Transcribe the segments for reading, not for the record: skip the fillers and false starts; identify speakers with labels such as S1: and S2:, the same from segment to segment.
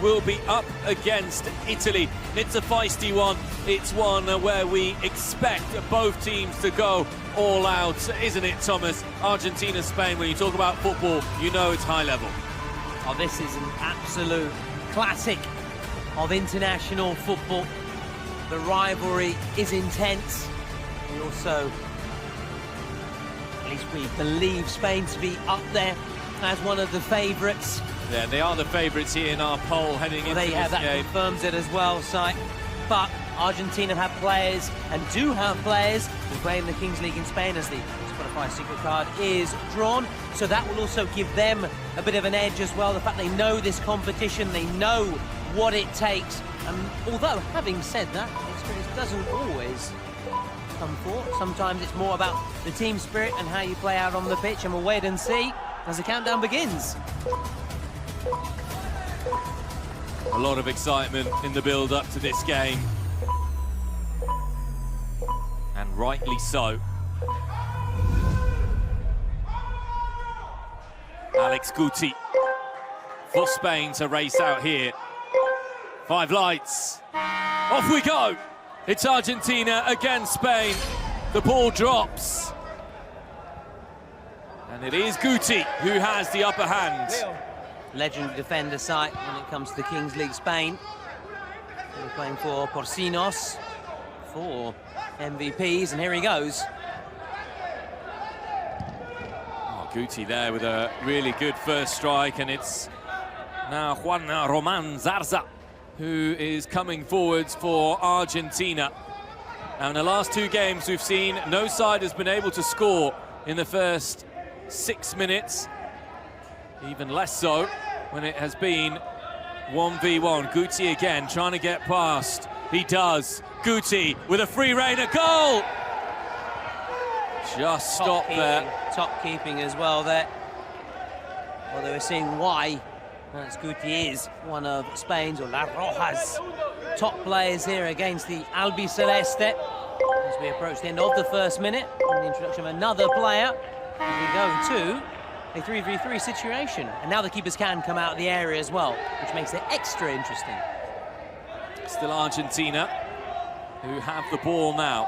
S1: will be up against Italy. It's a feisty one. It's one where we expect both teams to go all out, isn't it, Thomas? Argentina, Spain, when you talk about football, you know it's high level.
S2: Oh, this is an absolute classic of international football. The rivalry is intense. We also, at least we believe Spain to be up there as one of the favourites.
S1: Yeah, they are the favourites here in our poll heading into this game.
S2: That confirms it as well, Si. But Argentina have players, and do have players, who play in the Kings League in Spain as the Spotify secret card is drawn. So that will also give them a bit of an edge as well. The fact they know this competition, they know what it takes. And although, having said that, experience doesn't always come forth. Sometimes it's more about the team spirit and how you play out on the pitch, and we'll wait and see as the countdown begins.
S1: A lot of excitement in the build-up to this game. And rightly so. Alex Guti for Spain to race out here. 5 lights. Off we go. It's Argentina against Spain. The ball drops. And it is Guti who has the upper hand.
S2: Legendary defender side when it comes to the Kings League Spain. They're playing for Porcinos, 4 MVPs, and here he goes.
S1: Oh, Guti there with a really good first strike, and it's now Juan Roman Zarza who is coming forwards for Argentina. Now, in the last 2 games, we've seen no side has been able to score in the first 6 minutes. Even less so when it has been 1v1. Guti again trying to get past. He does. Guti with a free rein, a goal! Just stop there.
S2: Top keeping as well there. Well, they were seeing why. That's Guti is one of Spain's, or La Roja's, top players here against the Albiceleste. As we approach the end of the first minute, and the introduction of another player, we go to a 3v3 situation. And now the keepers can come out of the area as well, which makes it extra interesting.
S1: Still Argentina, who have the ball now.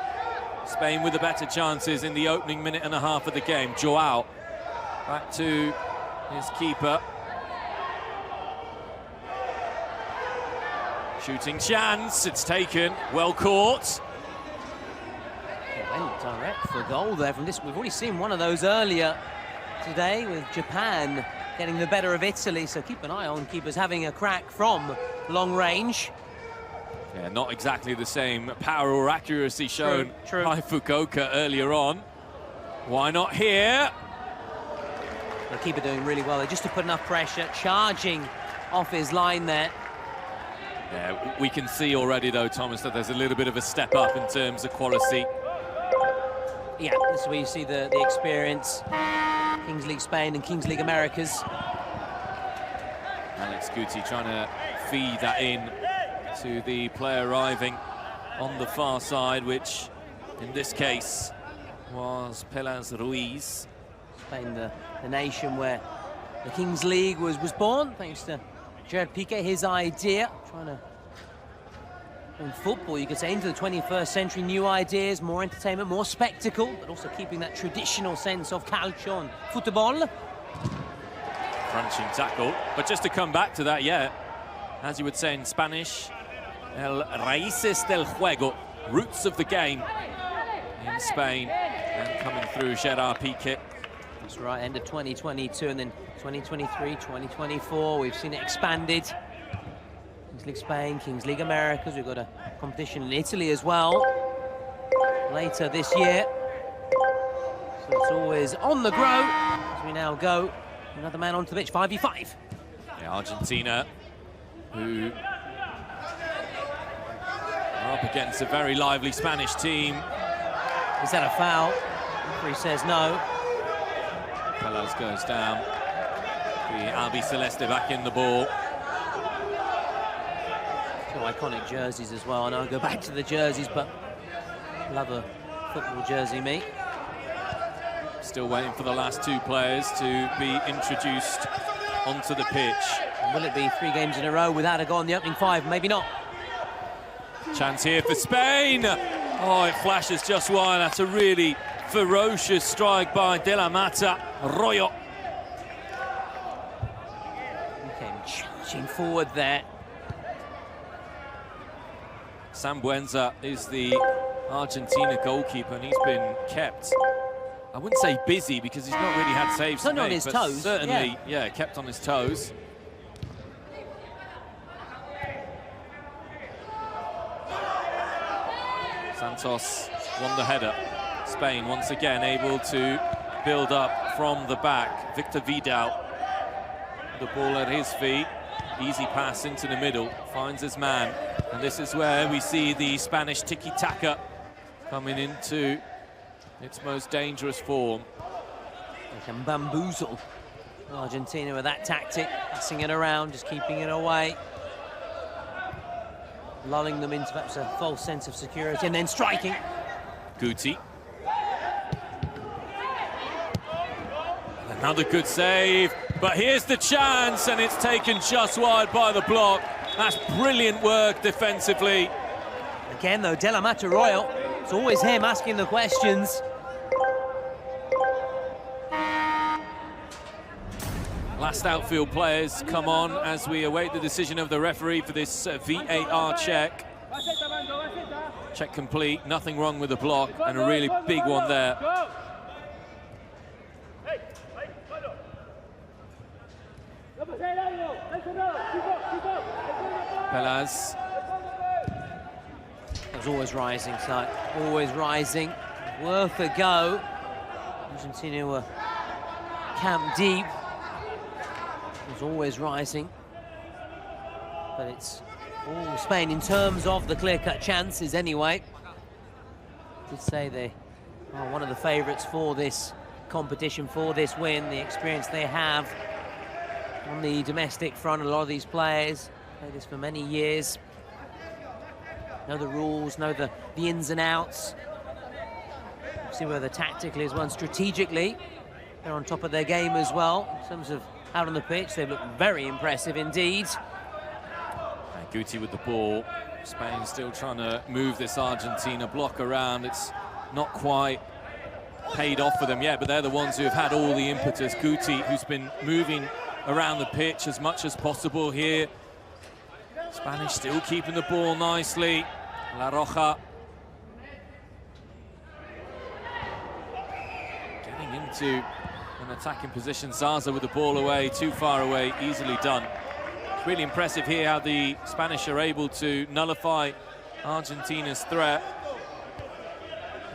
S1: Spain with the better chances in the opening minute and a half of the game. Joao back to his keeper. Shooting chance, it's taken, well caught.
S2: Went direct for goal there from this. We've already seen one of those earlier today with Japan getting the better of Italy, so keep an eye on keepers having a crack from long range.
S1: Yeah, not exactly the same power or accuracy shown by Fukuoka earlier on. Why not here?
S2: The keeper doing really well there, just to put enough pressure, charging off his line there.
S1: Yeah, we can see already though, Thomas, that there's a little bit of a step up in terms of quality.
S2: Yeah, this is where you see the experience. Kings League Spain and Kings League Americas.
S1: Alex Guti trying to feed that in to the player arriving on the far side, which in this case was Pelas Ruiz.
S2: Spain, the nation where the Kings League was born, thanks to Gerard Piqué, his idea, trying to, in football, you could say, into the 21st century, new ideas, more entertainment, more spectacle, but also keeping that traditional sense of calcio and football.
S1: Crunching tackle, but just to come back to that, yeah, as you would say in Spanish, el raíces del juego, roots of the game in Spain, and coming through Gerard Piqué.
S2: That's right, end of 2022, and then 2023, 2024, we've seen it expanded. Kings League Spain, Kings League Americas, we've got a competition in Italy as well later this year. So it's always on the grow as we now go. Another man onto the pitch, 5v5.
S1: Yeah, Argentina, who are up against a very lively Spanish team.
S2: Is that a foul? The referee says no.
S1: Pelas goes down. The Albiceleste back in the ball.
S2: 2 iconic jerseys as well. I know I go back to the jerseys, but love a football jersey, me.
S1: Still waiting for the last 2 players to be introduced onto the pitch.
S2: Will it be 3 games in a row without a goal in the opening 5? Maybe not.
S1: Chance here for Spain. Oh, it flashes just wide. That's a really ferocious strike by De La Mata. Royo.
S2: He came charging forward there.
S1: Sambuenza is the Argentina goalkeeper, and he's been kept, I wouldn't say busy because he's not really had saves to
S2: Certainly
S1: make,
S2: on his
S1: but
S2: toes.
S1: certainly, yeah, kept on his toes. Santos won the header. Spain once again able to build up from the back. Victor Vidal, the ball at his feet. Easy pass into the middle, finds his man. And this is where we see the Spanish tiki-taka coming into its most dangerous form.
S2: They can bamboozle Argentina with that tactic, passing it around, just keeping it away. Lulling them into perhaps a false sense of security and then striking.
S1: Guti. Another good save, but here's the chance, and it's taken just wide by the block. That's brilliant work defensively.
S2: Again, though, De La Mata Royal, it's always him asking the questions.
S1: Last outfield players come on as we await the decision of the referee for this VAR check. Check complete, nothing wrong with the block, and a really big one there. Pelaz.
S2: It was always rising, so always rising. Worth a go. Argentina were camped deep. It was always rising. But it's all Spain in terms of the clear-cut chances anyway. I did say they are one of the favourites for this competition, for this win, the experience they have on the domestic front. A lot of these players played this for many years. Know the rules, know the ins and outs. See whether tactically as well, and strategically they're on top of their game as well. In terms of out on the pitch, they look very impressive indeed.
S1: And Guti with the ball. Spain still trying to move this Argentina block around. It's not quite paid off for them yet, but they're the ones who have had all the impetus. Guti, who's been moving around the pitch as much as possible here. Spanish still keeping the ball nicely. La Roja getting into an attacking position. Zaza with the ball away, too far away, easily done. It's really impressive here how the Spanish are able to nullify Argentina's threat.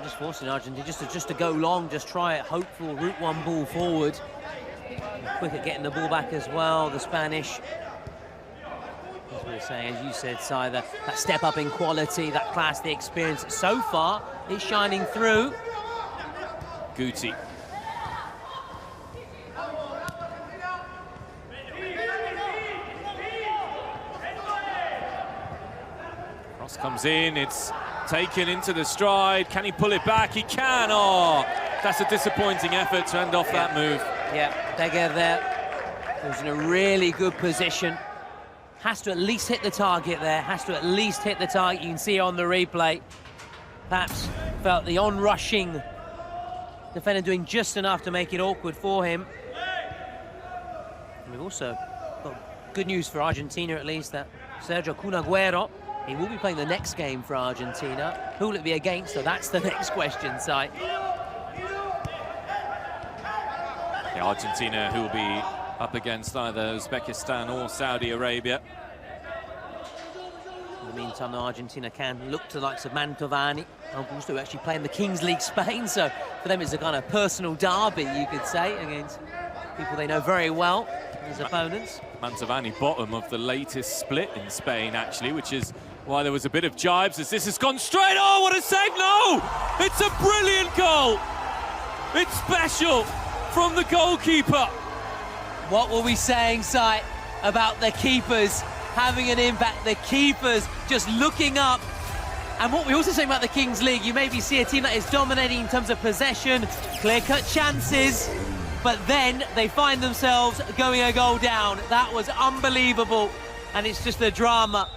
S2: Just forcing Argentina just to go long, just try it, hopeful route one ball forward. Quick at getting the ball back as well, the Spanish. As we were saying, as you said, Si, that step up in quality, that class, the experience, so far it's shining through.
S1: Guti. Cross comes in, it's taken into the stride. Can he pull it back? He can. Oh, that's a disappointing effort to end off that move.
S2: Yeah, Degger there. He was in a really good position. Has to at least hit the target there. Has to at least hit the target. You can see on the replay. Perhaps felt the on-rushing defender doing just enough to make it awkward for him. And we've also got good news for Argentina, at least, that Sergio Cunagüero, he will be playing the next game for Argentina. Who will it be against? So that's the next question, Si.
S1: Yeah, Argentina, who will be up against either Uzbekistan or Saudi Arabia.
S2: In the meantime, Argentina can look to the likes of Mantovani, Augusto, who actually play in the Kings League Spain, so for them it's a kind of personal derby, you could say, against people they know very well as opponents.
S1: Mantovani, bottom of the latest split in Spain, actually, which is why there was a bit of jibes as this has gone straight. Oh, what a save! No! It's a brilliant goal! It's special from the goalkeeper.
S2: What were we saying, Si, about the keepers having an impact? The keepers just looking up. And what we also saying about the Kings League, you maybe see a team that is dominating in terms of possession, clear-cut chances, but then they find themselves going a goal down. That was unbelievable, and it's just the drama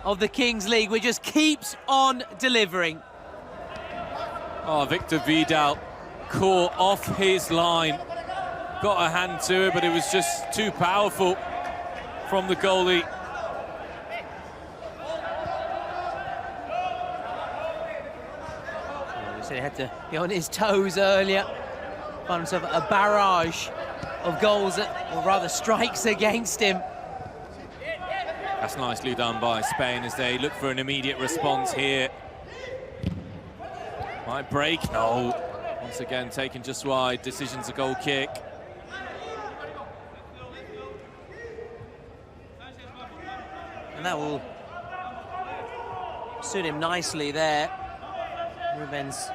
S2: of the Kings League, which just keeps on delivering.
S1: Oh, Victor Vidal caught off his line, got a hand to it, but it was just too powerful from the goalie.
S2: So he had to be on his toes earlier. Found himself a barrage of goals, or rather strikes against him.
S1: That's nicely done by Spain as they look for an immediate response here. Might break, no. Once again taken just wide, decision's a goal kick.
S2: And that will suit him nicely there. Rubens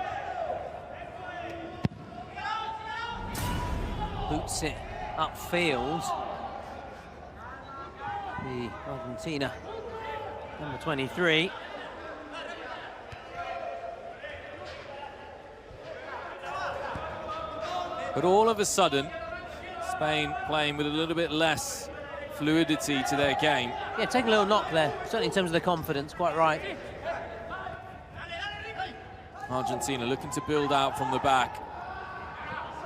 S2: boots it upfield. The Argentina number 23.
S1: But all of a sudden, Spain playing with a little bit less fluidity to their game.
S2: Yeah, take a little knock there, certainly in terms of the confidence, quite right.
S1: Argentina looking to build out from the back.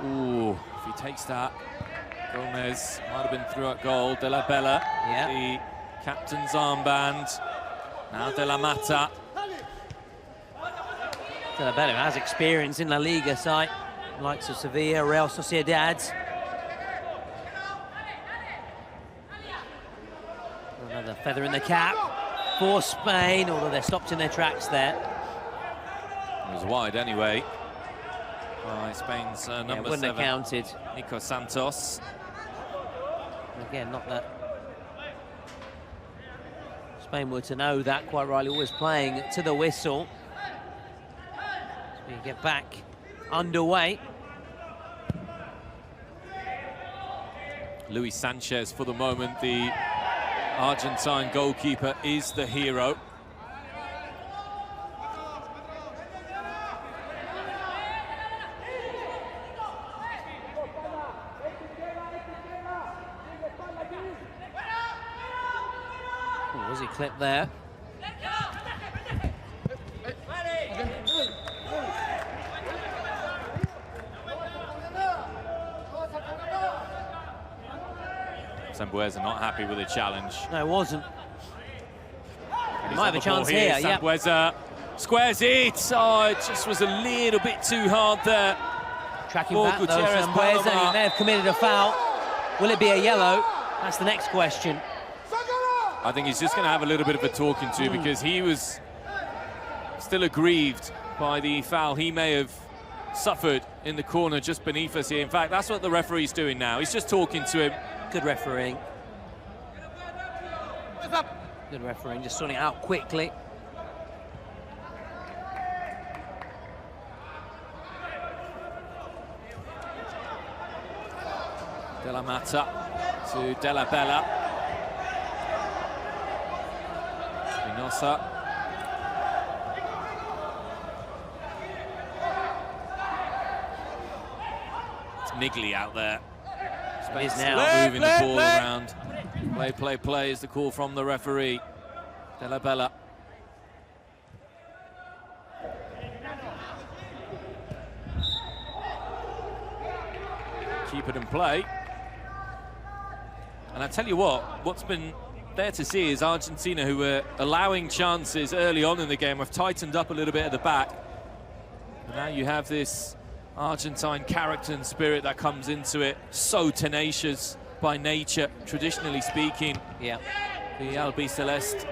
S1: Ooh, if he takes that, Gomez might have been through at goal. De La Bella,
S2: yeah.
S1: The captain's armband. Now De La Mata.
S2: De La Bella has experience in La Liga side, likes of Sevilla, Real Sociedad. Another feather in the cap for Spain, although they're stopped in their tracks there.
S1: It was wide anyway by Spain's number 7.
S2: Have counted.
S1: Nico Santos.
S2: Again, not that Spain were to know that, quite rightly, always playing to the whistle. So we get back underway.
S1: Luis Sanchez, for the moment, the Argentine goalkeeper, is the hero.
S2: Oh, was he clipped there?
S1: Sambueza not happy with the challenge.
S2: No, it wasn't. He might have a chance here, yeah.
S1: Sambueza squares it. Oh, it just was a little bit too hard there.
S2: Tracking back though, Sambueza, he may have committed a foul. Will it be a yellow? That's the next question.
S1: I think he's just going to have a little bit of a talking to because he was still aggrieved by the foul he may have suffered in the corner just beneath us here. In fact, that's what the referee's doing now. He's just talking to him.
S2: Good refereeing. Good refereeing, just sorting it out quickly.
S1: De La Mata to De La Bella. Espinosa. It's niggly out there. Spain's now moving the ball around. Play is the call from the referee. De La Bella. Keep it in play. And I tell you what's been there to see is Argentina, who were allowing chances early on in the game, have tightened up a little bit at the back. And now you have this Argentine character and spirit that comes into it, so tenacious by nature, traditionally speaking.
S2: Yeah.
S1: The Albiceleste.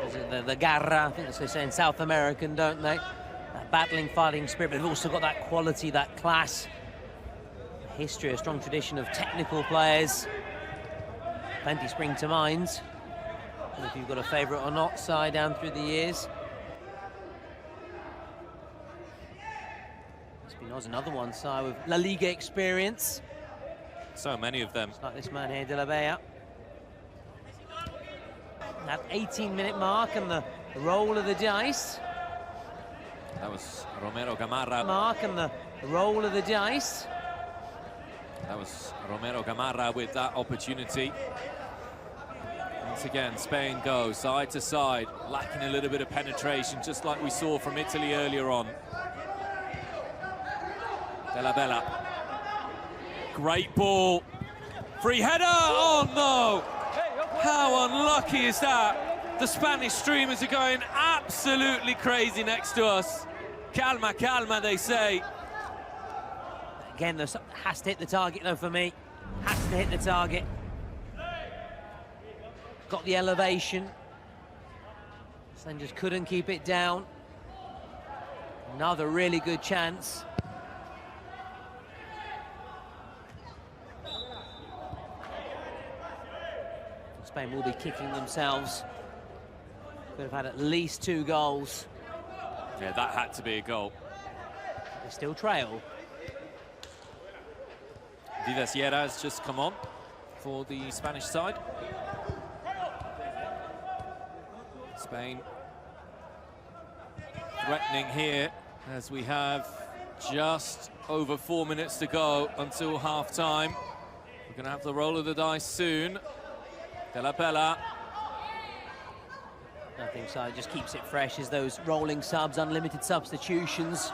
S2: The garra, I think they say in South American, don't they? That battling, fighting spirit, but they've also got that quality, that class. A history, a strong tradition of technical players. Plenty spring to mind. I don't know if you've got a favourite or not, side down through the years. Espinosa, another one, side with La Liga experience.
S1: So many of them.
S2: Just like this man here, De La Bella. That 18-minute mark and the roll of the dice.
S1: That was Romero Gamarra.
S2: Mark and the roll of the dice.
S1: That was Romero Gamarra with that opportunity. Once again, Spain goes side to side, lacking a little bit of penetration, just like we saw from Italy earlier on. Della Bella. Great ball. Free header! Oh no! How unlucky is that? The Spanish streamers are going absolutely crazy next to us. Calma, calma, they say.
S2: Again, has to hit the target though for me. Has to hit the target. Got the elevation. Then just couldn't keep it down. Another really good chance. Spain will be kicking themselves. Could have had at least 2 goals.
S1: Yeah, that had to be a goal.
S2: They still trail.
S1: Vidas Llera has just come on for the Spanish side. Spain threatening here as we have just over 4 minutes to go until half-time. We're going to have the roll of the dice soon. Della Bella.
S2: Nothing, so it just keeps it fresh as those rolling subs, unlimited substitutions.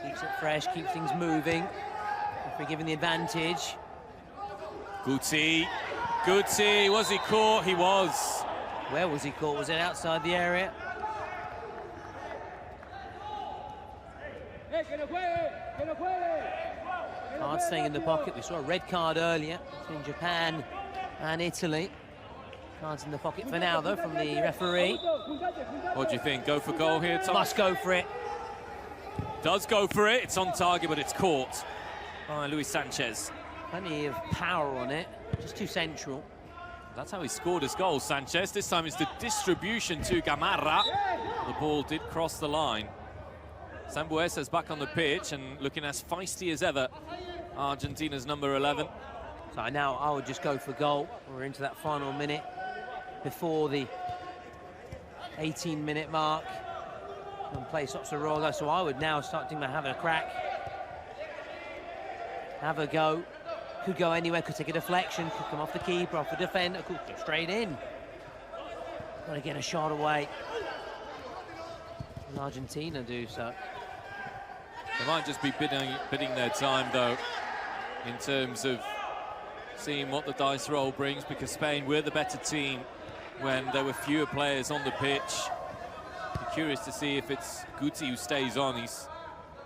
S2: Keeps it fresh, keeps things moving. If we're given the advantage.
S1: Guti. Guti, was he caught? He was.
S2: Where was he caught? Was it outside the area? Card staying in the pocket. We saw a red card earlier between Japan and Italy. Cards in the pocket for now, though, from the referee.
S1: What do you think? Go for goal here, Tom?
S2: Must go for it.
S1: Does go for it. It's on target, but it's caught by Luis Sanchez.
S2: Plenty of power on it. Just too central.
S1: That's how he scored his goal, Sanchez. This time it's the distribution to Gamarra. The ball did cross the line. Sambuesa's back on the pitch and looking as feisty as ever. Argentina's number 11.
S2: So now I would just go for goal. We're into that final minute before the 18-minute mark. And play stops to roll, so I would now start thinking about having a crack. Have a go. Could go anywhere, could take a deflection, could come off the keeper, off the defender, could go straight in. Got to get a shot away. And Argentina do so.
S1: They might just be bidding their time, though, in terms of seeing what the dice roll brings, because Spain were the better team when there were fewer players on the pitch. Be curious to see if it's Guti who stays on. He's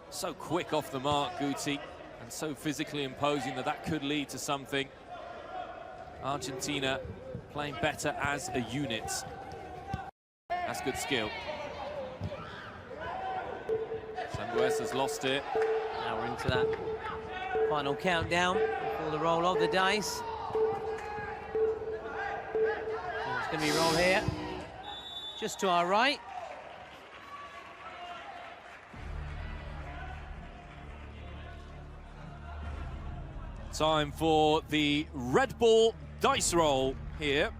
S1: so quick off the mark, Guti, and so physically imposing that could lead to something. Argentina playing better as a unit. That's good skill. Sambuesa's lost it.
S2: Now we're into that final countdown before the roll of the dice. And it's going to be roll here, just to our right.
S1: Time for the Red Bull dice roll here.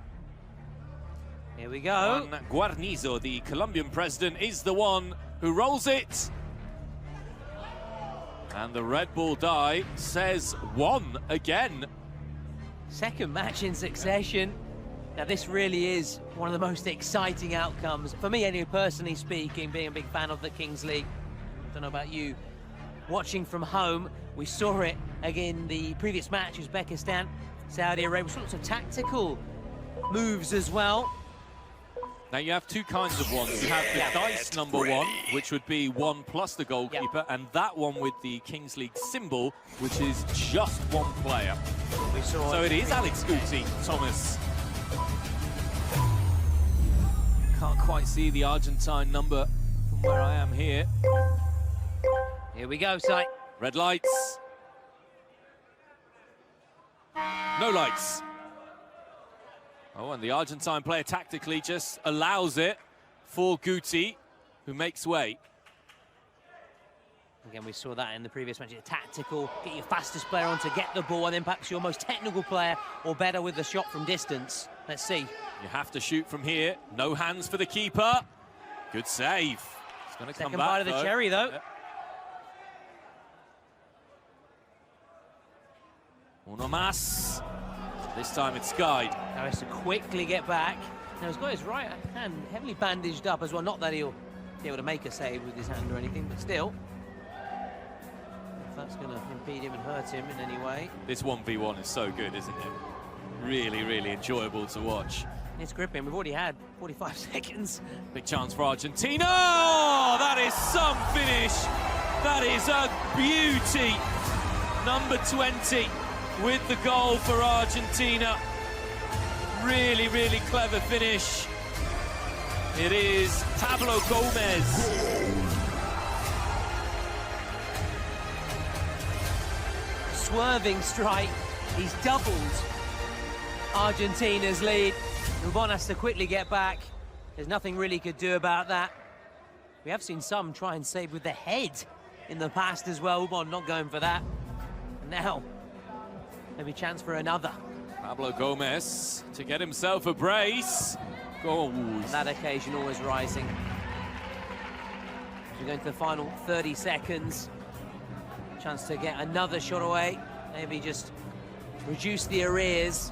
S2: Here we go.
S1: Juan Guarnizo, the Colombian president, is the one who rolls it. And the Red Bull die says 1 again.
S2: Second match in succession. Now this really is one of the most exciting outcomes, for me anyway, personally speaking, being a big fan of the Kings League. I don't know about you. Watching from home, we saw it again the previous match, Uzbekistan, Saudi Arabia, sorts of tactical moves as well.
S1: Now you have two kinds of ones. You have the dice number 1, which would be 1 plus the goalkeeper, and that one with the Kings League symbol, which is just 1 player.
S2: We saw
S1: so it is Alex Guti, Thomas. Can't quite see the Argentine number from where I am here.
S2: Here we go, Si.
S1: Red lights. No lights. Oh, and the Argentine player tactically just allows it for Guti, who makes way.
S2: Again, we saw that in the previous match. Tactical, get your fastest player on to get the ball, and then perhaps your most technical player, or better with the shot from distance. Let's see.
S1: You have to shoot from here. No hands for the keeper. Good save. It's going to come back,
S2: Second bite of the cherry, though.
S1: Yep. Uno más. This time it's skied.
S2: Now has to quickly get back. Now he's got his right hand heavily bandaged up as well. Not that he'll be able to make a save with his hand or anything, but still. If that's going to impede him and hurt him in any way.
S1: This 1v1 is so good, isn't it? Really, really enjoyable to watch.
S2: It's gripping. We've already had 45 seconds.
S1: Big chance for Argentina. Oh, that is some finish. That is a beauty. Number 20 with the goal for Argentina. Really, really clever finish. It is Pablo Gomez.
S2: Swerving strike. He's doubled Argentina's lead. Rubon has to quickly get back. There's nothing really could do about that. We have seen some try and save with the head in the past as well. Rubon not going for that. And now, maybe chance for another.
S1: Pablo Gomez to get himself a brace. Goals.
S2: On that occasion, always rising. As we go into the final 30 seconds. Chance to get another shot away. Maybe just reduce the arrears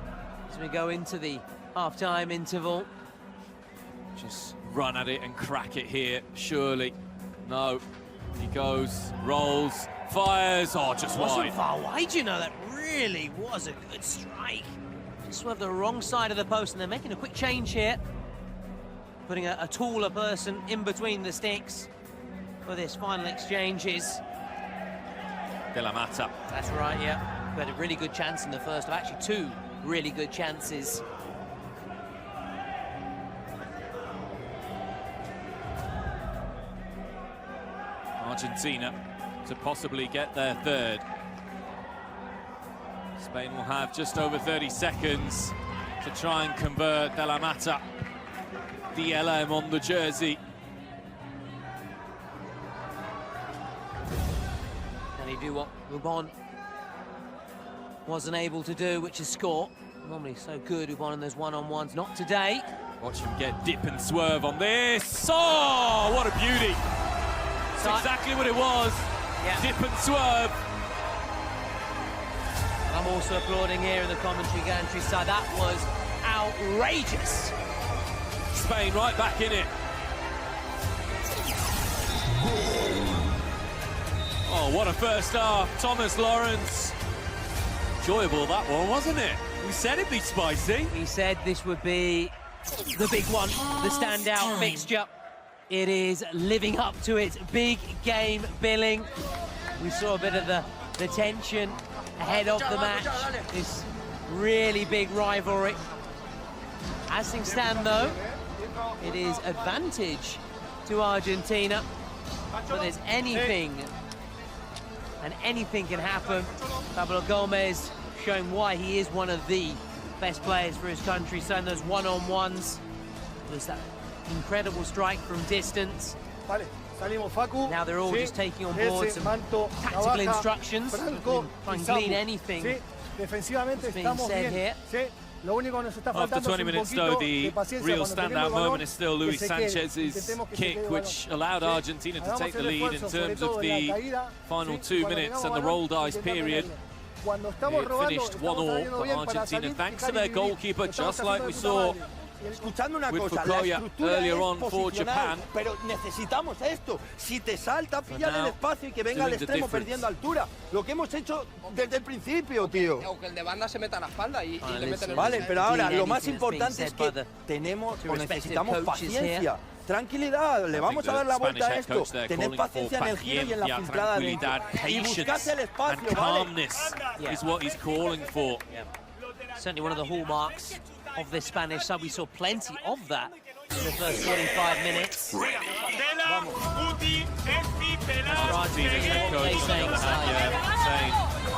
S2: as we go into the half-time interval.
S1: Just run at it and crack it here, surely. No, he goes, rolls, fires, oh, just wide.
S2: Wasn't far wide, you know, that really was a good strike. Just swerved the wrong side of the post, and they're making a quick change here. Putting a taller person in between the sticks for this final exchanges.
S1: De la Mata.
S2: That's right, yeah. We had a really good chance in the first, actually two really good chances.
S1: Argentina to possibly get their third. Spain will have just over 30 seconds to try and convert. De la Mata, the LM on the jersey.
S2: Can he do what Rubon wasn't able to do, which is score? Normally so good, Rubon in those one-on-ones. Not today.
S1: Watch him get dip and swerve on this. Oh, what a beauty. That's exactly what it was.
S2: Yeah.
S1: Dip and swerve.
S2: I'm also applauding here in the commentary gantry side. That was outrageous.
S1: Spain right back in it. Oh, what a first half. Thomas Lawrence. Enjoyable that one, wasn't it? We said it'd be spicy.
S2: We said this would be the big one, the standout fixture. It is living up to its big game billing. We saw a bit of the tension ahead of the match. This really big rivalry. As things stand, though, it is advantage to Argentina. But there's anything, and anything can happen. Pablo Gomez showing why he is one of the best players for his country. So in those one-on-ones, there's that incredible strike from distance. Now they're all just taking on board some tactical instructions. Try and glean anything that's being said here.
S1: After 20 minutes, though, the real standout moment is still Luis Sanchez's kick, which allowed Argentina to take the lead in terms of the final 2 minutes and the roll dice period. It finished 1-1 for Argentina, thanks to their goalkeeper, just like we saw
S3: Escuchando una
S1: with
S3: cosa,
S1: Fukuoka
S3: la estructura
S1: earlier
S3: es
S1: on for Japan.
S3: pero necesitamos esto. Si te salta, pillar el espacio y que venga al
S1: doing the
S3: extremo
S1: difference.
S3: perdiendo altura. Lo que hemos hecho desde el principio, tío.
S4: O que el de banda se meta a la espalda y le meten el
S3: Vale, pero ahora lo más
S2: anything that's being
S3: importante es
S2: said by
S3: que
S2: the
S3: tenemos
S2: two
S3: o
S2: respective
S3: necesitamos
S2: coaches
S3: paciencia. Tranquilidad, le vamos a dar la vuelta a esto. Tener paciencia en el giro y en la filtrada dentro. Y buscarse el
S1: and
S3: espacio, ¿vale?
S1: calmness is what he's calling for.
S2: Certainly one of the hallmarks of this Spanish side. We saw plenty of that in the first 45 minutes.
S1: Argentina's head coach saying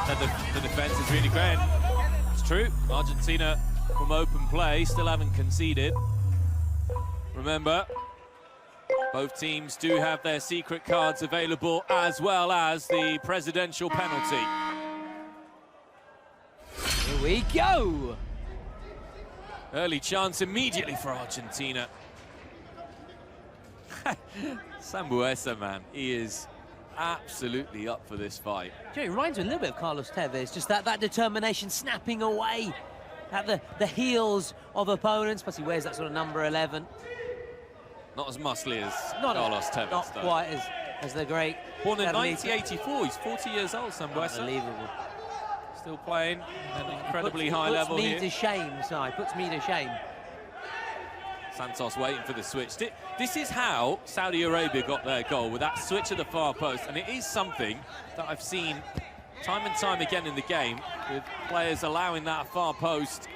S1: that the defence is really great. It's true, Argentina from open play still haven't conceded. Remember, both teams do have their secret cards available, as well as the presidential penalty.
S2: Here we go.
S1: Early chance immediately for Argentina. Sambuesa, man, he is absolutely up for this fight.
S2: It reminds me a little bit of Carlos Tevez, just that determination, snapping away at the heels of opponents, plus he wears that sort of number 11.
S1: Not as muscly as Carlos Tevez,
S2: not
S1: though.
S2: quite as the great.
S1: Born in 1984, he's 40 years old, Sambuesa.
S2: Unbelievable.
S1: Still playing at an incredibly high level here.
S2: Puts me to shame, Si, puts me to shame.
S1: Santos waiting for the switch. This is how Saudi Arabia got their goal, with that switch at the far post, and it is something that I've seen time and time again in the game, with players allowing that far post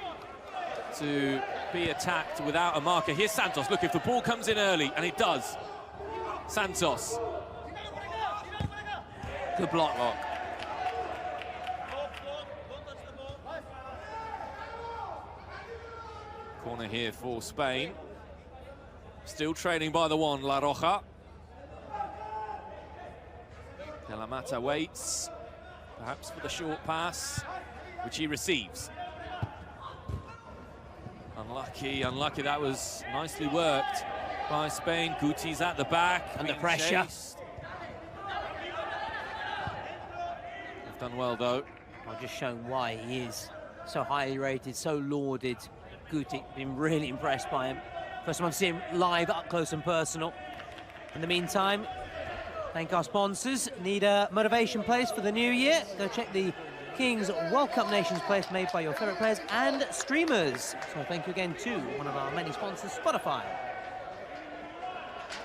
S1: to be attacked without a marker. Here's Santos. Look, if the ball comes in early, and it does. Santos. Good block. Corner here for Spain. Still trailing by the one, La Roja. De la Mata waits, perhaps for the short pass, which he receives. Unlucky, that was nicely worked by Spain. Guti's at the back.
S2: Under pressure.
S1: They've done well, though.
S2: I've just shown why he is so highly rated, so lauded. Guti, been really impressed by him. First time I've seen him live, up close and personal. In the meantime, thank our sponsors. Need a motivation place for the new year? Go check the Kings World Cup Nations place made by your favourite players and streamers. So thank you again to one of our many sponsors, Spotify.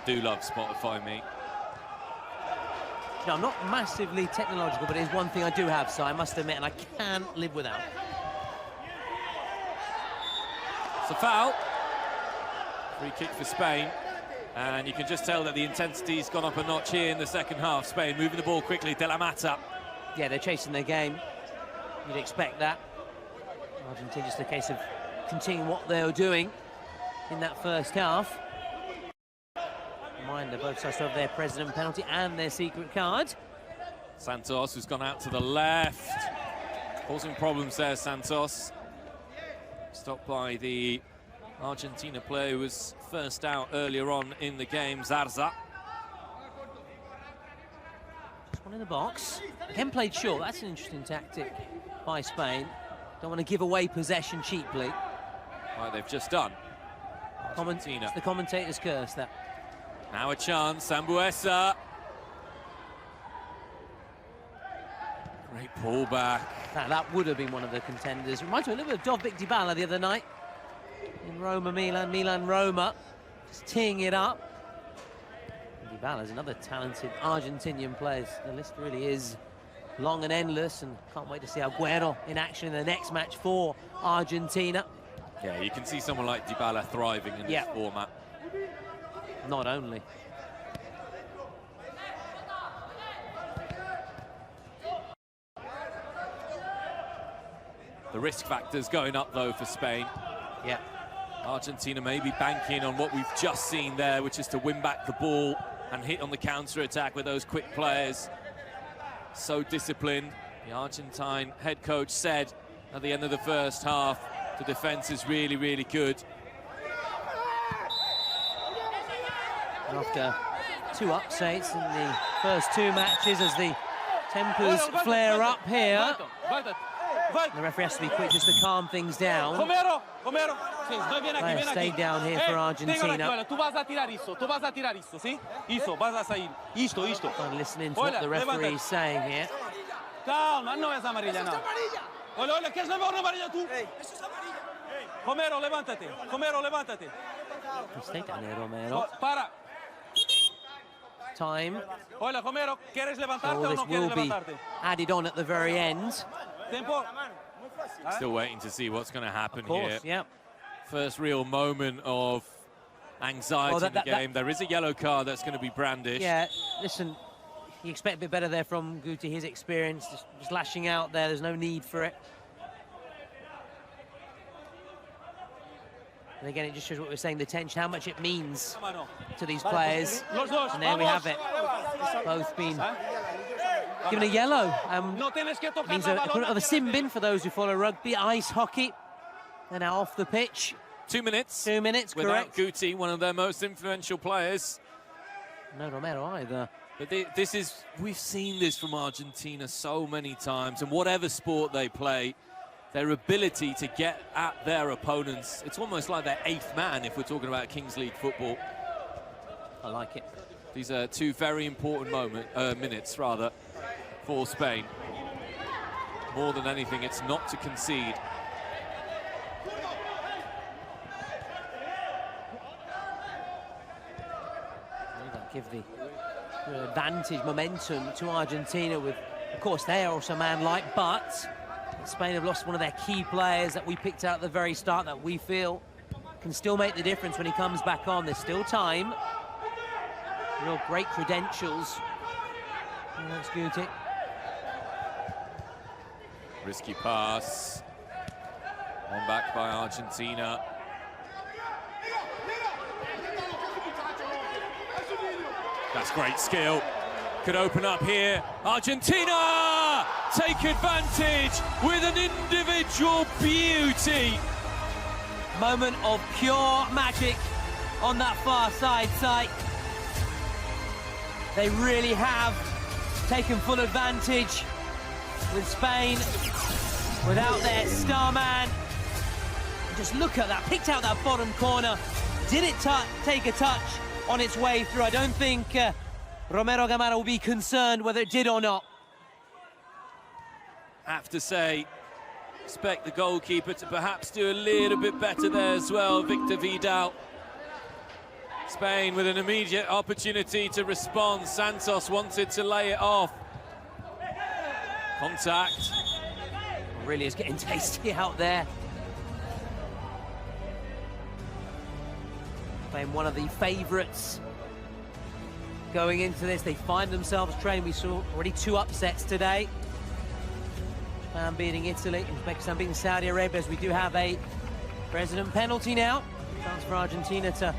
S1: Do love Spotify, me.
S2: No, I'm not massively technological, but it is one thing I do have, so I must admit, and I can't live without.
S1: It's a foul. Free kick for Spain. And you can just tell that the intensity's gone up a notch here in the second half. Spain moving the ball quickly. De la Mata.
S2: Yeah, they're chasing their game. You'd expect that. Argentina, just a case of continuing what they were doing in that first half. Reminder, both sides have their president penalty and their secret card.
S1: Santos, who's gone out to the left. Causing problems there, Santos. Stopped by the Argentina player who was first out earlier on in the game, Zarza.
S2: One in the box. Again played short. That's an interesting tactic by Spain. Don't want to give away possession cheaply.
S1: Like they've just done. Argentina.
S2: It's the commentator's curse, that.
S1: Now a chance, Sambuesa. Great pullback.
S2: That would have been one of the contenders. Reminds me a little bit of Dovbyk Dybala the other night in Roma, Milan, Roma. Just teeing it up. And Dybala's another talented Argentinian player. The list really is long and endless, and can't wait to see Agüero in action in the next match for Argentina.
S1: Yeah, you can see someone like Dybala thriving in this format.
S2: Not only.
S1: The risk factor's going up, though, for Spain.
S2: Yeah.
S1: Argentina may be banking on what we've just seen there, which is to win back the ball and hit on the counter-attack with those quick players. So disciplined. The Argentine head coach said at the end of the first half, the defence is really, really good.
S2: After two upsets in the first two matches, as the tempers flare up here, the referee has to be quick just to calm things down. Players stay down here for Argentina. I'm listening to what the referee is saying here.
S5: Calma, no es amarilla, no. Hola, ¿qué es amarilla tú? Romero, levántate. Romero, levántate.
S2: Stay down here, Romero.
S5: Para.
S2: Time.
S5: Hola, Romero, ¿quieres levantarte o no quieres levantarte?
S2: Added on at the very end.
S5: Tempo.
S1: Still waiting to see what's going to happen here.
S2: Yeah.
S1: First real moment of anxiety in the game. There is a yellow card that's going to be brandished.
S2: Yeah, listen, you expect a bit better there from Guti, his experience, just lashing out there. There's no need for it. And again, it just shows what we're saying, the tension, how much it means to these players. And there we have it. Both been given a yellow. Means a equivalent of a sin bin for those who follow rugby, ice hockey. They're now off the pitch.
S1: 2 minutes.
S2: 2 minutes,
S1: without
S2: correct.
S1: Guti, one of their most influential players.
S2: No Romero either.
S1: But we've seen this from Argentina so many times, and whatever sport they play, their ability to get at their opponents, it's almost like their eighth man if we're talking about Kings League football.
S2: I like it.
S1: These are two very important minutes for Spain. More than anything, it's not to concede.
S2: Give the advantage, momentum to Argentina with, of course, they are also man-like, but Spain have lost one of their key players that we picked out at the very start that we feel can still make the difference when he comes back on. There's still time. Real great credentials. That's Guti.
S1: Risky pass. One back by Argentina. That's great skill. Could open up here. Argentina take advantage with an individual beauty.
S2: Moment of pure magic on that far side. They really have taken full advantage with Spain without their star man. Just look at that, picked out that bottom corner. Did it take a touch on its way through? I don't think Romero Gamarra will be concerned whether it did or not.
S1: Have to say, expect the goalkeeper to perhaps do a little bit better there as well, Victor Vidal. Spain with an immediate opportunity to respond. Santos wanted to lay it off. Contact.
S2: Really is getting tasty out there. Playing one of the favourites going into this. They find themselves trained. We saw already 2 upsets today. Japan beating Italy, Uzbekistan beating Saudi Arabia, as we do have a president penalty now. Chance for Argentina to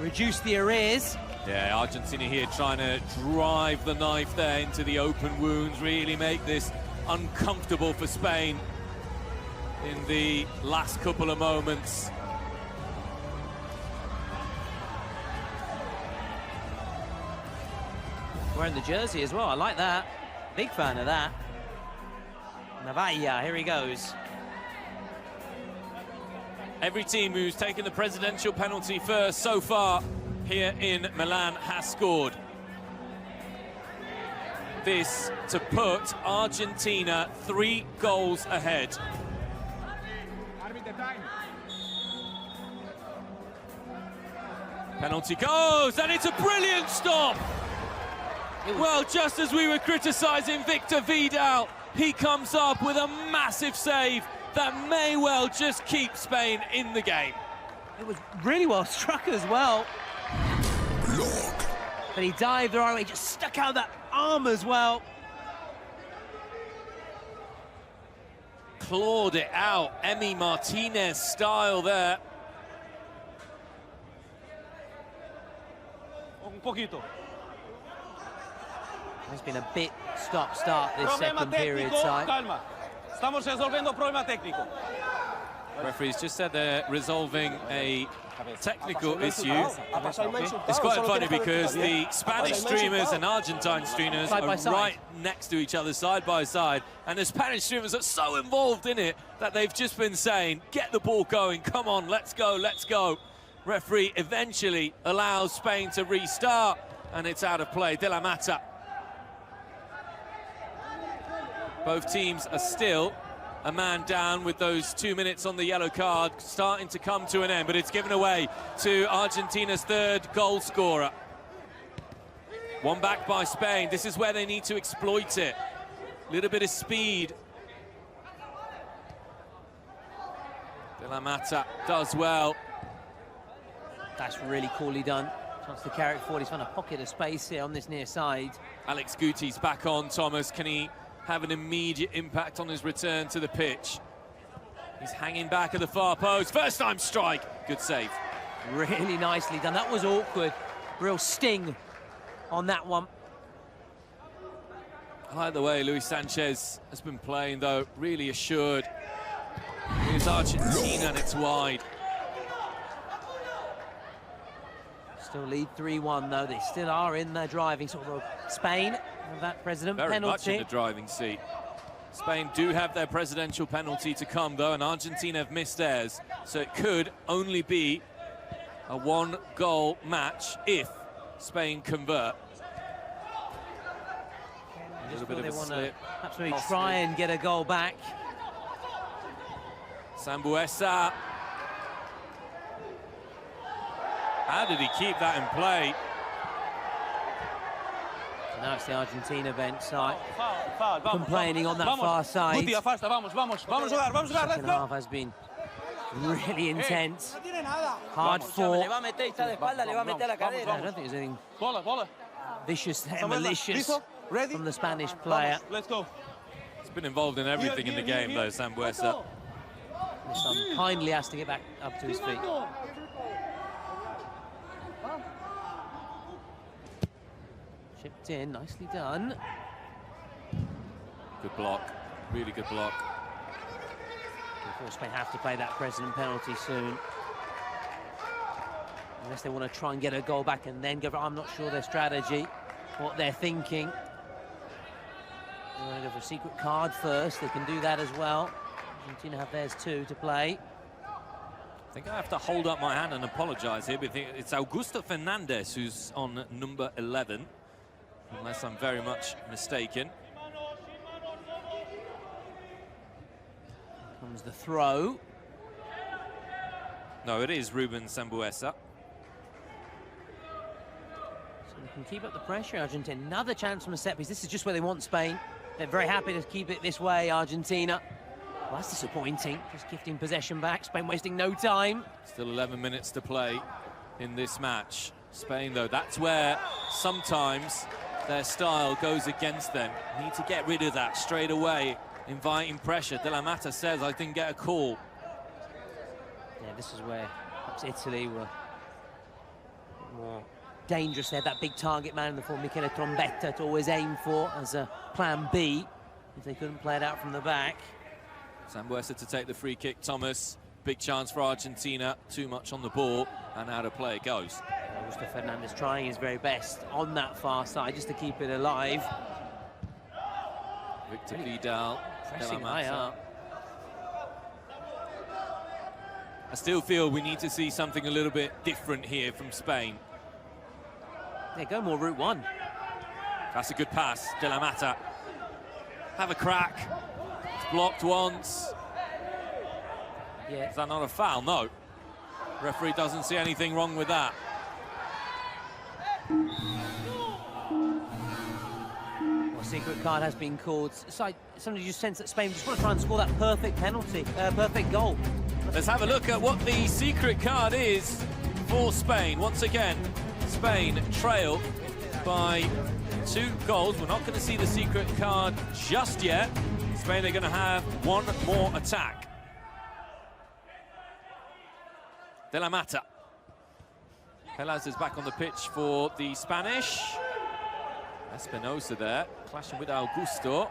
S2: reduce the arrears.
S1: Yeah, Argentina here trying to drive the knife there into the open wounds, really make this uncomfortable for Spain in the last couple of moments.
S2: Wearing the jersey as well, I like that. Big fan of that. Navaya, here he goes.
S1: Every team who's taken the presidential penalty first so far here in Milan has scored. This to put Argentina 3 goals ahead. Penalty goes, and it's a brilliant stop. Well, just as we were criticising Victor Vidal, he comes up with a massive save that may well just keep Spain in the game.
S2: It was really well struck as well.
S6: Block.
S2: But he dived the right way, just stuck out that arm as well.
S1: Clawed it out, Emi Martinez style there.
S5: Un poquito.
S2: It's been a bit stop-start this second period side.
S5: Calma. Estamos resolviendo problema técnico.
S1: Referees just said they're resolving a technical issue. It's quite funny because the Spanish streamers and Argentine streamers are right next to each other, side by side, and the Spanish streamers are so involved in it that they've just been saying, get the ball going, come on, let's go, let's go. Referee eventually allows Spain to restart, and it's out of play. De La Mata. Both teams are still a man down with those 2 minutes on the yellow card starting to come to an end, but it's given away to Argentina's 3rd goal scorer. One back by Spain. This is where they need to exploit it. A little bit of speed. De La Mata does well.
S2: That's really coolly done. Chance to carry it forward. He's found a pocket of space here on this near side.
S1: Alex Guti's back on, Thomas. Can he have an immediate impact on his return to the pitch? He's hanging back at the far post. First time strike. Good save.
S2: Really nicely done. That was awkward. Real sting on that one.
S1: I like the way Luis Sanchez has been playing, though. Really assured. Here's Argentina, and it's wide.
S2: Still lead 3-1 though. They still are in their driving sort of Spain with that president
S1: Very
S2: penalty.
S1: much in the driving seat. Spain do have their presidential penalty to come though, and Argentina have missed theirs. So it could only be a one-goal match if Spain convert. A little bit of a slip.
S2: Perhaps maybe try and get a goal back.
S1: Sambuesa. How did he keep that in play?
S2: So now it's the Argentina bench side
S5: Foul, vamos,
S2: complaining on that
S5: vamos.
S2: far side.
S5: Guti, afasta, vamos a jugar, let's
S2: Second
S5: go.
S2: half has been really intense. Hard fought. I don't think there's anything
S5: Bola.
S2: vicious there,
S5: Samuel,
S2: malicious
S5: listo? Ready?
S2: from the Spanish player.
S5: Let's go.
S1: He's been involved in everything in the game though, Sambuesa.
S2: This time kindly has to get back up to his feet. Chipped in, nicely done.
S1: Good block, really good block.
S2: Of course, Spain have to play that president penalty soon. Unless they want to try and get a goal back and then go for, I'm not sure their strategy, what they're thinking. They want to go for a secret card first, they can do that as well. Argentina have theirs too to play.
S1: I think I have to hold up my hand and apologise here, because it's Augusto Fernandez who's on number 11, unless I'm very much mistaken.
S2: Here comes the throw.
S1: No, it is Ruben Sambuesa.
S2: So they can keep up the pressure, Argentina. Another chance from a set piece. This is just where they want Spain. They're very happy to keep it this way, Argentina. Well, that's disappointing. Just gifting possession back. Spain wasting no time.
S1: Still 11 minutes to play in this match. Spain, though, that's where sometimes their style goes against them. Need to get rid of that straight away. Inviting pressure. De La Mata says, I didn't get a call.
S2: Yeah, this is where perhaps Italy were more dangerous. They had that big target man in the form Michele Trombetta to always aim for as a plan B if they couldn't play it out from the back.
S1: Sambuesa to take the free kick. Thomas, big chance for Argentina. Too much on the ball, and out of play it goes.
S2: Augusto Fernandez trying his very best on that far side just to keep it alive.
S1: Victor Vidal,
S2: Pressing
S1: De La
S2: high
S1: Mata.
S2: up.
S1: I still feel we need to see something a little bit different here from Spain.
S2: Yeah, go more route one.
S1: That's a good pass, De La Mata. Have a crack. It's blocked once.
S2: Yeah.
S1: Is that not a foul? No. Referee doesn't see anything wrong with that.
S2: Well, secret card has been called. So somebody just sense that Spain just want to try and score that perfect penalty, perfect goal.
S1: Let's have a look at what the secret card is for Spain. Once again, Spain trail by 2 goals. We're not going to see the secret card just yet. Spain are going to have one more attack. De La Mata. Pelaz is back on the pitch for the Spanish. Espinosa there, clashing with Augusto.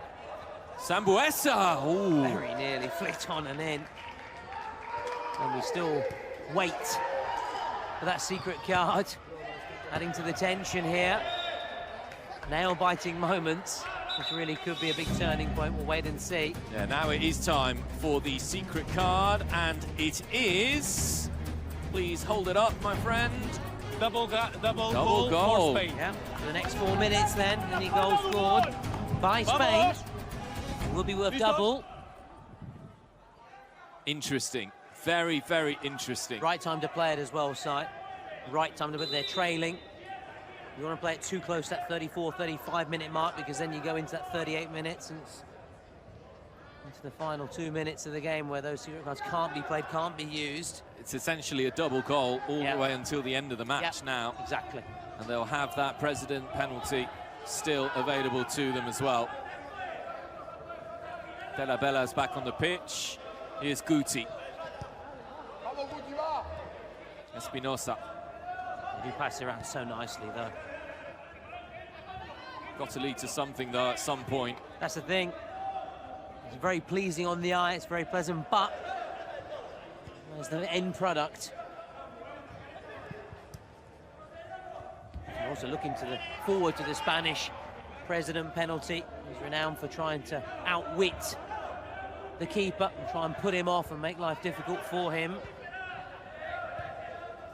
S1: Sambuesa! Ooh.
S2: Very nearly flicked on and in. And we still wait for that secret card. Adding to the tension here. Nail-biting moments, which really could be a big turning point. We'll wait and see.
S1: Yeah, now it is time for the secret card, and it is... Please hold it up, my friend.
S5: Double
S1: goal
S5: for Spain.
S2: Yeah, for the next 4 minutes then, any goal scored by Spain will be worth double.
S1: Interesting. Very, very interesting.
S2: Right time to play it as well, Si. Right time to put. They're trailing. You want to play it too close to that 34, 35-minute mark, because then you go into that 38 minutes and it's into the final 2 minutes of the game where those secret cards can't be played, can't be used.
S1: It's essentially a double goal all the way until the end of the match now.
S2: Exactly.
S1: And they'll have that president penalty still available to them as well. De La Bella's back on the pitch. Here's Guti. Espinosa.
S2: They do pass it around so nicely, though.
S1: Got to lead to something, though, at some point.
S2: That's the thing. It's very pleasing on the eye, it's very pleasant, but there's the end product. also looking forward to the Spanish president penalty. He's renowned for trying to outwit the keeper and try and put him off and make life difficult for him.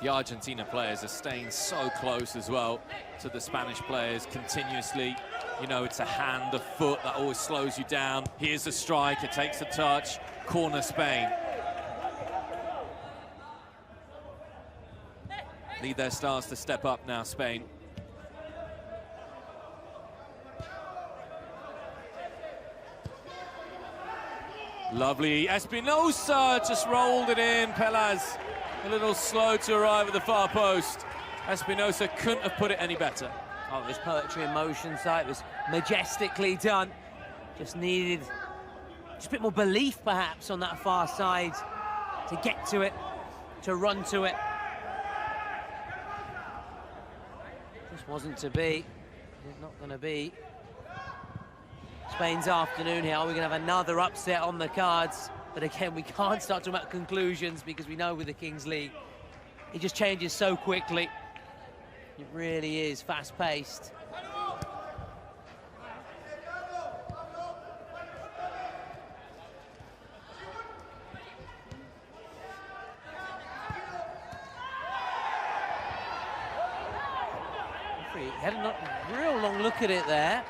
S1: The Argentina players are staying so close as well to the Spanish players continuously. You know, it's a hand, a foot that always slows you down. Here's a strike, it takes a touch. Corner Spain. Need their stars to step up now, Spain. Lovely. Espinosa just rolled it in. Pelaz a little slow to arrive at the far post. Espinosa couldn't have put it any better.
S2: Oh, this poetry in motion side was majestically done. Just needed just a bit more belief, perhaps, on that far side to get to it, to run to it. Just wasn't to be. It's not going to be. Spain's afternoon here. We're going to have another upset on the cards. But again, we can't start talking about conclusions because we know with the Kings League, it just changes so quickly. It really is fast-paced. He had a real long look at it there.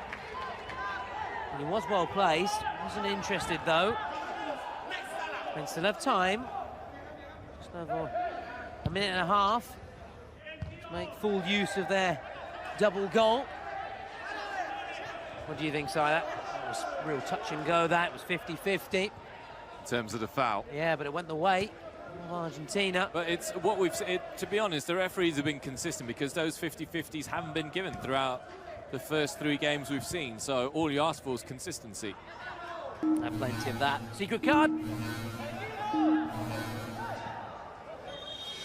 S2: And he was well placed. Wasn't interested though. And still have time. Just over a minute and a half to make full use of their double goal. What do you think, Si? That was real touch and go. That was 50-50.
S1: In terms of the foul.
S2: Yeah, but it went the way of Argentina.
S1: But it's what we've to be honest, the referees have been consistent because those 50-50s haven't been given throughout the first 3 games we've seen. So all you ask for is consistency.
S2: And plenty of that. Secret card.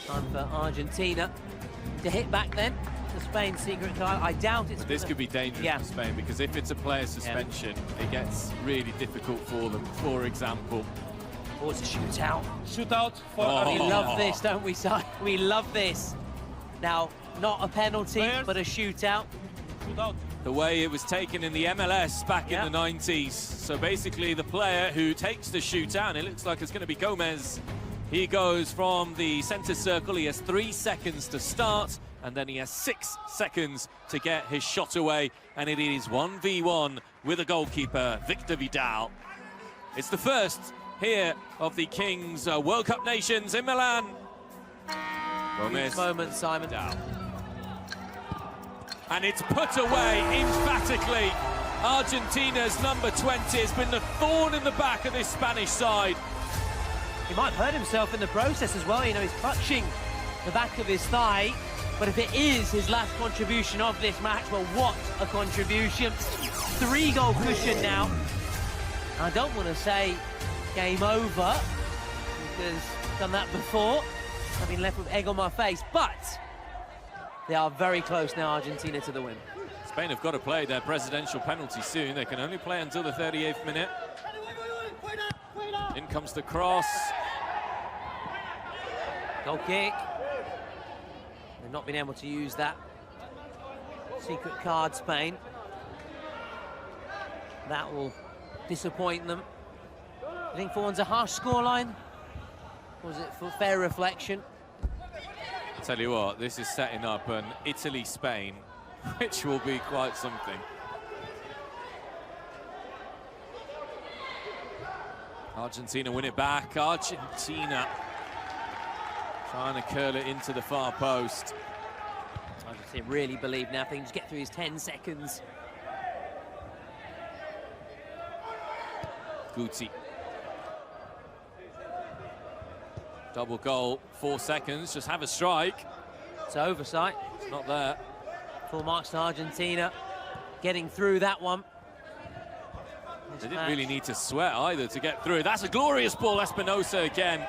S2: Time for Argentina to hit back then. The Spain secret card. I doubt it's.
S1: This could be dangerous for Spain because if it's a player suspension, it gets really difficult for them. For example,
S2: oh, it's a shootout.
S5: Shootout for
S2: We love this, don't we, Si? We love this. Now, not a penalty, but a shootout.
S5: Shootout.
S1: The way it was taken in the MLS back in the 90s. So basically, the player who takes the shootout, and it looks like it's going to be Gomez. He goes from the center circle. He has 3 seconds to start, and then he has 6 seconds to get his shot away. And it is 1v1 with a goalkeeper, Victor Vidal. It's the first here of the Kings World Cup Nations in Milan. Gomez.
S2: Moment, Simon.
S1: Down. And it's put away emphatically. Argentina's number 20 has been the thorn in the back of this Spanish side.
S2: He might hurt himself in the process as well. You know, he's clutching the back of his thigh. But if it is his last contribution of this match, well, what a contribution. 3-goal cushion now. I don't want to say game over, because I've done that before. I've been left with egg on my face, but they are very close now, Argentina, to the win.
S1: Spain have got to play their presidential penalty soon. They can only play until the 38th minute. In comes the cross.
S2: Goal kick. They've not been able to use that secret card, Spain. That will disappoint them. I think 4-1's a harsh scoreline. Or was it for fair reflection?
S1: Tell you what, this is setting up an Italy-Spain, which will be quite something. Argentina win it back. Argentina trying to curl it into the far post.
S2: Argentina really believe now things get through his 10 seconds.
S1: Guti. Double goal, 4 seconds, just have a strike.
S2: It's oversight.
S1: It's not there.
S2: Full marks to Argentina, getting through that one.
S1: They didn't really need to sweat either to get through. That's a glorious ball, Espinosa again.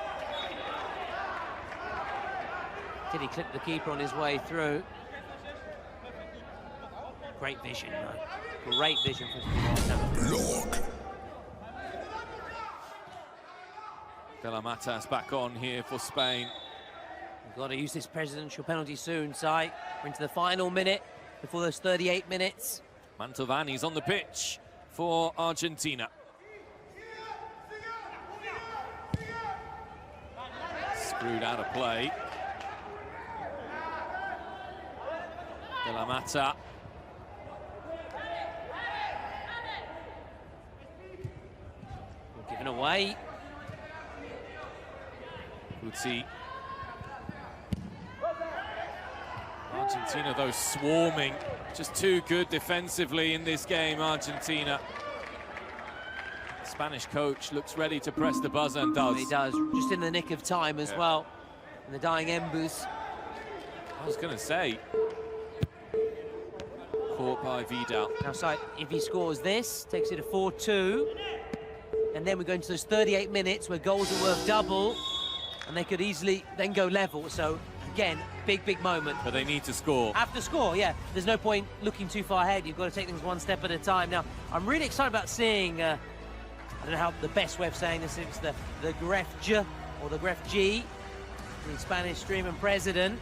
S2: Did he clip the keeper on his way through? Great vision, though. Great vision for
S6: Look.
S1: De La Mata's back on here for Spain.
S2: We've got to use this presidential penalty soon, Si. We're into the final minute. before those 38 minutes.
S1: Mantovani's on the pitch for Argentina. Screwed out of play. De la Mata.
S2: Given away.
S1: Guti. Argentina, though, swarming. Just too good defensively in this game, Argentina. Spanish coach looks ready to press the buzzer and does.
S2: He does, just in the nick of time as well. In the dying embers.
S1: I was going to say. Caught by Vidal.
S2: Now, so if he scores this, takes it to 4-2. And then we go into those 38 minutes where goals are worth double. And they could easily then go level. So, again, big moment.
S1: But they need to score.
S2: Have to score, yeah. There's no point looking too far ahead. You've got to take things one step at a time. Now, I'm really excited about seeing, I don't know how the best way of saying this is, the Grefg, or the Grefg, the Spanish streamer president,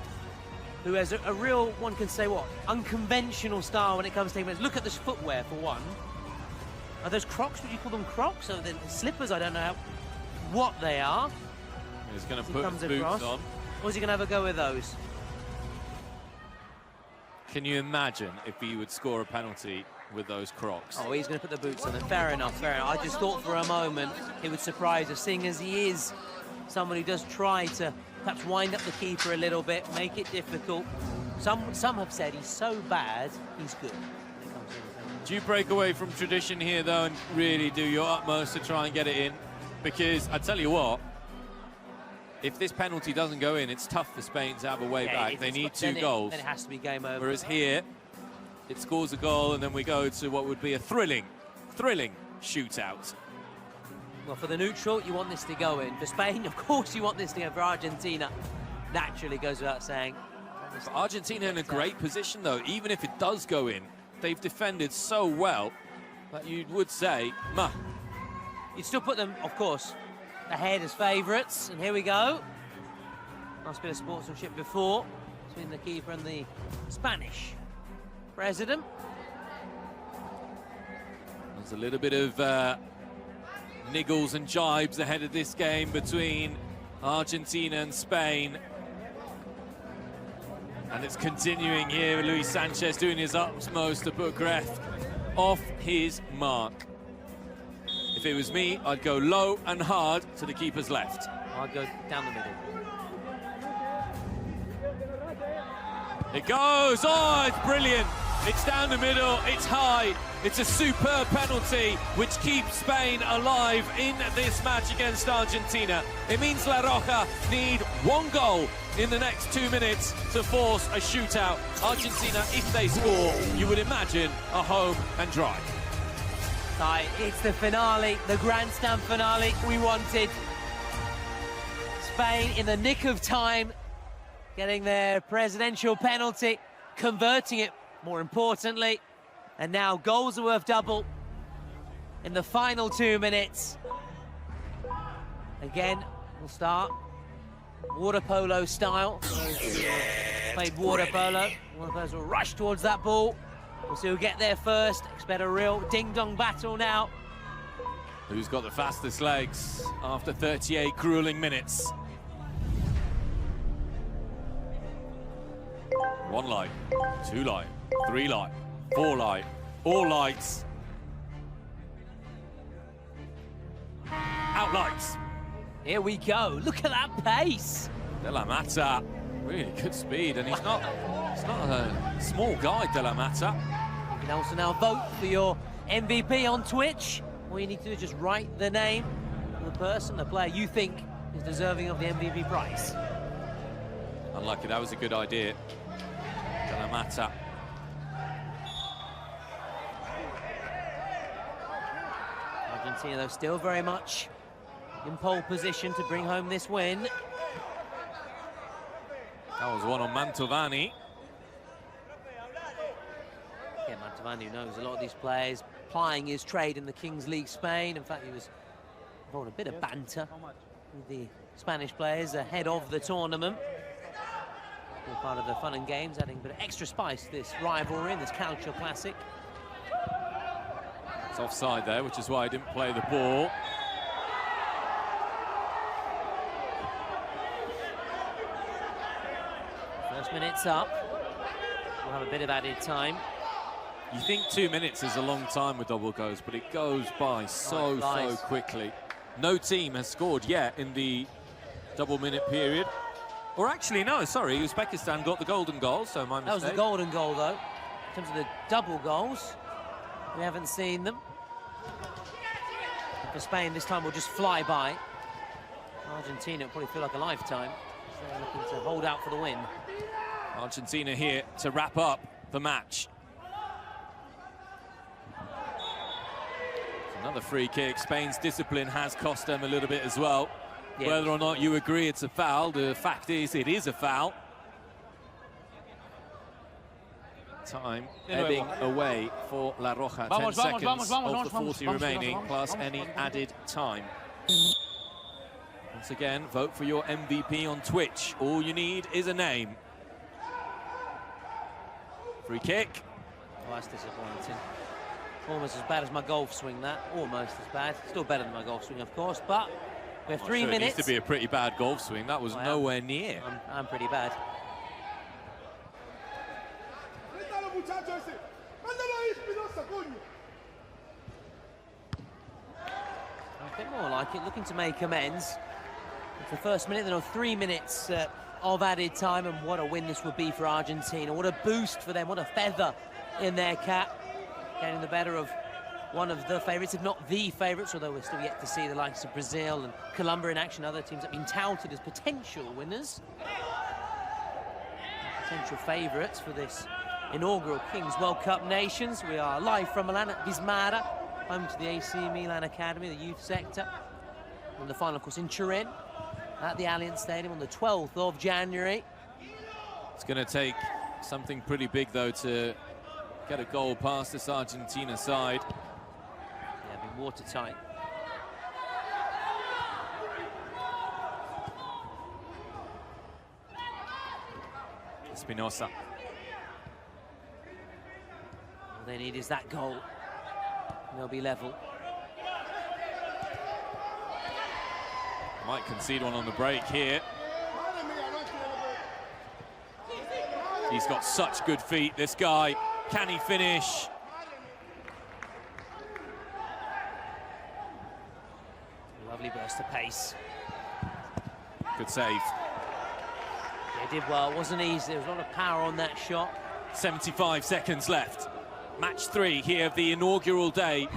S2: who has a real, one can say what, unconventional style when it comes to taking minutes. Look at this footwear, for one. Are those Crocs? Would you call them Crocs? Or the slippers? I don't know what they are.
S1: He's going to put his boots on.
S2: Or is he going to have a go with those?
S1: Can you imagine if he would score a penalty with those Crocs?
S2: Oh, he's going to put the boots on. Fair enough, fair enough. I just thought for a moment it would surprise us, seeing as he is someone who does try to perhaps wind up the keeper a little bit, make it difficult. Some have said he's so bad, he's good.
S1: Do you break away from tradition here, though, and really do your utmost to try and get it in? Because I tell you what, if this penalty doesn't go in, it's tough for Spain to have a way back. They need two goals.
S2: Then it has to be game over.
S1: Whereas here, it scores a goal, and then we go to what would be a thrilling shootout.
S2: Well, for the neutral, you want this to go in. For Spain, of course, you want this to go. For Argentina, naturally goes without saying.
S1: For Argentina in a great position, though. Even if it does go in, they've defended so well that you would say, meh.
S2: You'd still put them, of course, ahead as favourites. And here we go. Nice bit of sportsmanship before between the keeper and the Spanish president.
S1: There's a little bit of niggles and jibes ahead of this game between Argentina and Spain. And it's continuing here. Luis Sanchez doing his utmost to put Gref off his mark. If it was me, I'd go low and hard to the keeper's left.
S2: I'd go down the middle.
S1: It goes! Oh, it's brilliant! It's down the middle, it's high. It's a superb penalty which keeps Spain alive in this match against Argentina. It means La Roja need one goal in the next 2 minutes to force a shootout. Argentina, if they score, you would imagine a home and dry.
S2: It's the finale, the grandstand finale we wanted. Spain in the nick of time, getting their presidential penalty, converting it, more importantly. And now goals are worth double in the final 2 minutes. Again, we'll start water polo style. Played water polo. One of those will rush towards that ball. We'll see who'll get there first. Expect a real ding-dong battle now.
S1: Who's got the fastest legs after 38 grueling minutes? One light, two light, three light, four light, all lights. Out lights.
S2: Here we go. Look at that pace.
S1: De la Mata, really good speed, and he's not a small guy, De la Mata.
S2: You can also now vote for your MVP on Twitch. All you need to do is just write the name of the person, the player you think is deserving of the MVP prize.
S1: Unlucky, that was a good idea. De la Mata.
S2: Argentina, though, still very much in pole position to bring home this win.
S1: That was one on Mantovani.
S2: Yeah, Mantovani knows a lot of these players, plying his trade in the Kings League Spain. In fact, he was involved in a bit of banter with the Spanish players ahead of the tournament. All part of the fun and games, adding a bit of extra spice to this rivalry in this Calcio Classic.
S1: It's offside there, which is why I didn't play the ball.
S2: First minute's up. We'll have a bit of added time.
S1: You think 2 minutes is a long time with double goals, but it goes by so quickly. No team has scored yet in the double-minute period. Or actually, no, sorry, Uzbekistan got the golden goal, so my mistake.
S2: That was the golden goal, though. In terms of the double goals, we haven't seen them. And for Spain, this time will just fly by. Argentina will probably feel like a lifetime. So they're looking to hold out for the win.
S1: Argentina here to wrap up the match. It's another free kick. Spain's discipline has cost them a little bit as well. Yeah. Whether or not you agree it's a foul, the fact is it is a foul. Time ebbing away for La Roja. 10 seconds of the 40 remaining, plus any added time. Once again, vote for your MVP on Twitch. All you need is a name. Free kick.
S2: Oh, that's disappointing. Almost as bad as my golf swing, that. Almost as bad. Still better than my golf swing, of course, but we have 3 minutes.
S1: It needs to be a pretty bad golf swing. That was nowhere near.
S2: I'm pretty bad. A bit more like it, looking to make amends. It's the first minute, then 3 minutes of added time, and what a win this would be for Argentina. What a boost for them, what a feather in their cap. Getting the better of one of the favourites, if not the favourites, although we're still yet to see the likes of Brazil and Colombia in action, other teams that have been touted as potential winners. Potential favourites for this inaugural Kings World Cup Nations. We are live from Milan at Vismara, home to the AC Milan Academy, the youth sector. And the final, of course, in Turin at the Allianz Stadium on the 12th of January.
S1: It's going to take something pretty big, though, to get a goal past this Argentina side.
S2: Yeah, been watertight.
S1: Espinosa.
S2: All they need is that goal. And they'll be level.
S1: Might concede one on the break here. He's got such good feet, this guy. Can he finish?
S2: Lovely burst of pace.
S1: Good save.
S2: Yeah, did well. It wasn't easy. There was a lot of power on that shot.
S1: 75 seconds left. Match 3 here of the inaugural day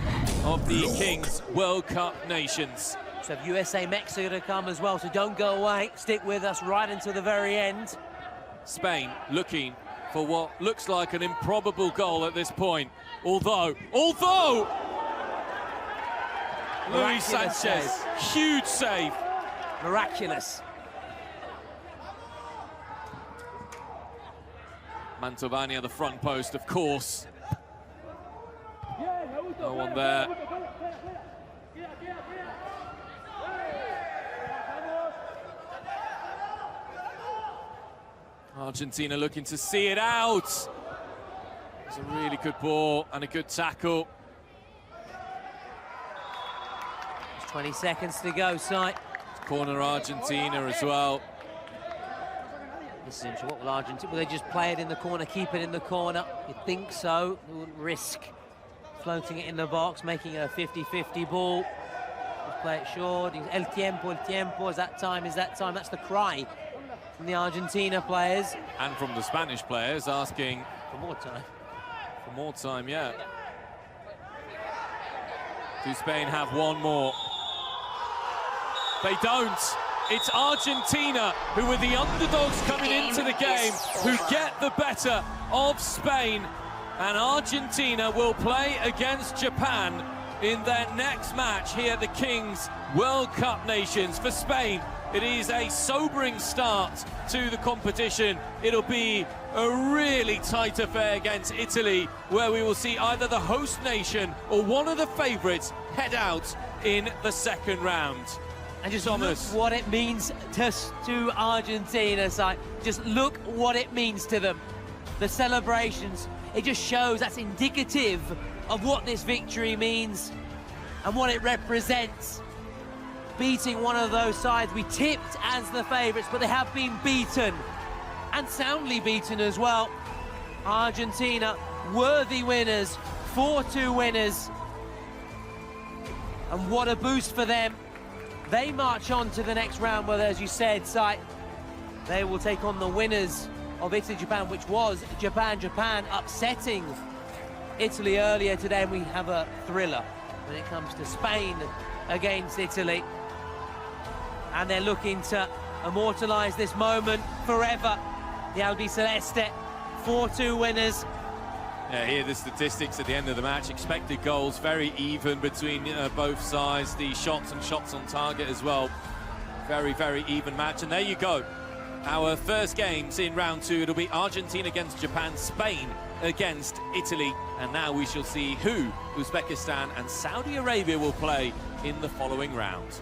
S1: of the Kings World Cup Nations.
S2: So have USA, Mexico to come as well, so don't go away. Stick with us right until the very end.
S1: Spain looking for what looks like an improbable goal at this point. Although Luis Sanchez, huge save.
S2: Miraculous.
S1: Mantovani at the front post, of course. No one there. Argentina looking to see it out. It's a really good ball and a good tackle.
S2: There's 20 seconds to go, Si.
S1: Corner Argentina as well.
S2: This is interesting. What will Argentina? Will they just play it in the corner, keep it in the corner? You think so? They wouldn't risk floating it in the box, making it a 50-50 ball. Just play it short. El tiempo, is that time, is that time? That's the cry from the Argentina players.
S1: And from the Spanish players asking
S2: for more time.
S1: For more time, yeah. Do Spain have one more? They don't. It's Argentina who are the underdogs coming into the game, who get the better of Spain. And Argentina will play against Japan in their next match here at the Kings World Cup Nations. For Spain, it is a sobering start to the competition. It'll be a really tight affair against Italy, where we will see either the host nation or one of the favourites head out in the second round.
S2: And just
S1: Thomas.
S2: look what it means to Argentina, side. Just look what it means to them. The celebrations, it just shows that's indicative of what this victory means and what it represents. Beating one of those sides we tipped as the favourites, but they have been beaten, and soundly beaten as well. Argentina, worthy winners, 4-2 winners. And what a boost for them. They march on to the next round, where, as you said, Sai, they will take on the winners of Italy-Japan, which was Japan upsetting Italy earlier today. And we have a thriller when it comes to Spain against Italy. And they're looking to immortalise this moment forever. The Albiceleste, 4-2 winners.
S1: Yeah, here are the statistics at the end of the match. Expected goals very even between both sides. The shots and shots on target as well. Very, very even match. And there you go. Our first games in round 2. It'll be Argentina against Japan, Spain against Italy. And now we shall see who Uzbekistan and Saudi Arabia will play in the following round.